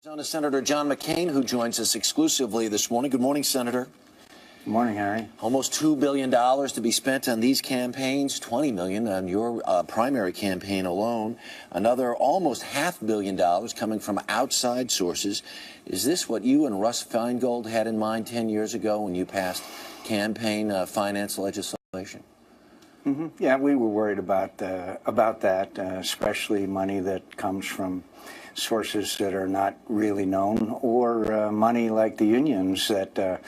Senator John McCain, who joins us exclusively this morning. Good morning, Senator. Good morning, Harry. Almost $2 billion to be spent on these campaigns, $20 million on your primary campaign alone. Another almost $500 million coming from outside sources. Is this what you and Russ Feingold had in mind 10 years ago when you passed campaign finance legislation? Yeah, we were worried about that, especially money that comes from sources that are not really known, or money like the unions that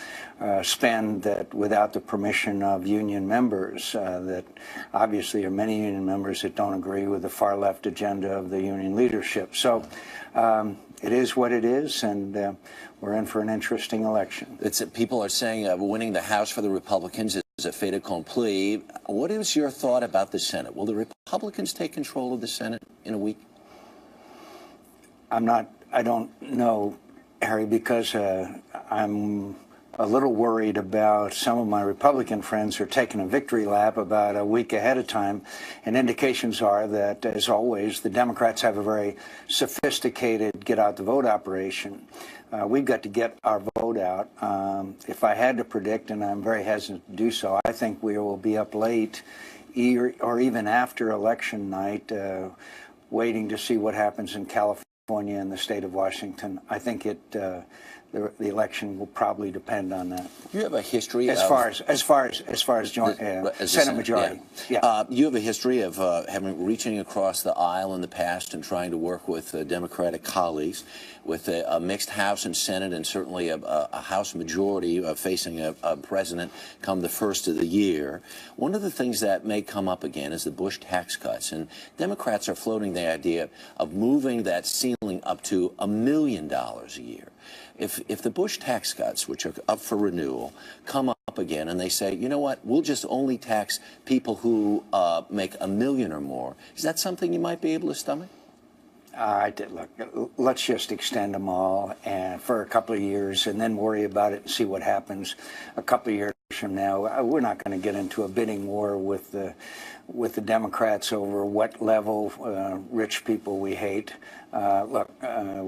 spend that without the permission of union members. That obviously are many union members that don't agree with the far left agenda of the union leadership. So it is what it is, and we're in for an interesting election. People are saying winning the House for the Republicans is a fait accompli. What is your thought about the Senate? Will the Republicans take control of the Senate in a week? I don't know, Harry, because I'm a little worried about some of my Republican friends who are taking a victory lap about a week ahead of time. And indications are that, as always, the Democrats have a very sophisticated get-out-the-vote operation. We've got to get our vote out. If I had to predict, and I'm very hesitant to do so, I think we will be up late or even after election night waiting to see what happens in California and the state of Washington. I think the election will probably depend on that. You have a history as far as Senate majority. Yeah. You have a history of reaching across the aisle in the past and trying to work with Democratic colleagues, with a mixed House and Senate, and certainly a House majority facing a president come the first of the year. One of the things that may come up again is the Bush tax cuts, and Democrats are floating the idea of moving that ceiling up to $1 million a year. If the Bush tax cuts, which are up for renewal, come up again and they say, you know what, we'll just only tax people who make $1 million or more, is that something you might be able to stomach? Look, let's just extend them all for a couple of years and then worry about it and see what happens a couple of years from now. We're not going to get into a bidding war with the Democrats over what level rich people we hate. Look,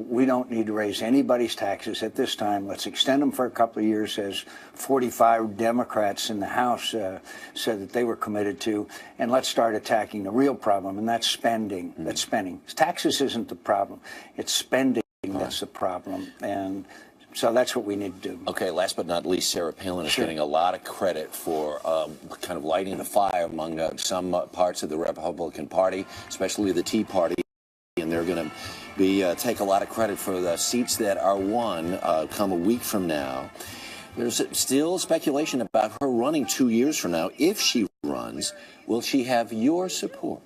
we don't need to raise anybody's taxes at this time. Let's extend them for a couple of years, as 45 Democrats in the House said that they were committed to, and let's start attacking the real problem, and that's spending. That's spending. Taxes isn't the problem. It's spending that's the problem. And so that's what we need to do. Okay, last but not least, Sarah Palin is getting a lot of credit for kind of lighting the fire among some parts of the Republican Party, especially the Tea Party, and they're going to take a lot of credit for the seats that are won come a week from now. There's still speculation about her running 2 years from now. If she runs, will she have your support?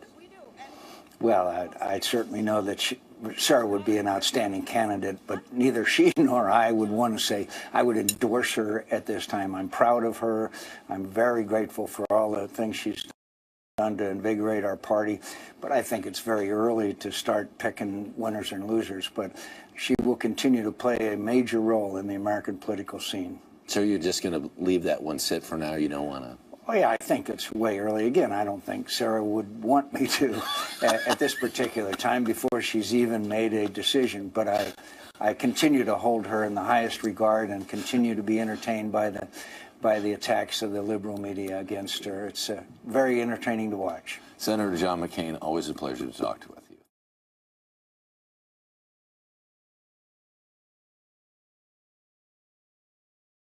Well, I certainly know that Sarah would be an outstanding candidate, but neither she nor I would want to say I would endorse her at this time. I'm proud of her. I'm very grateful for all the things she's done to invigorate our party, but I think it's very early to start picking winners and losers. But she will continue to play a major role in the American political scene. So you're just going to leave that one sit for now? You don't want to? Oh, yeah, I think it's way early. Again, I don't think Sarah would want me to at this particular time before she's even made a decision. But I continue to hold her in the highest regard and continue to be entertained by the attacks of the liberal media against her. It's very entertaining to watch. Senator John McCain, always a pleasure to talk to.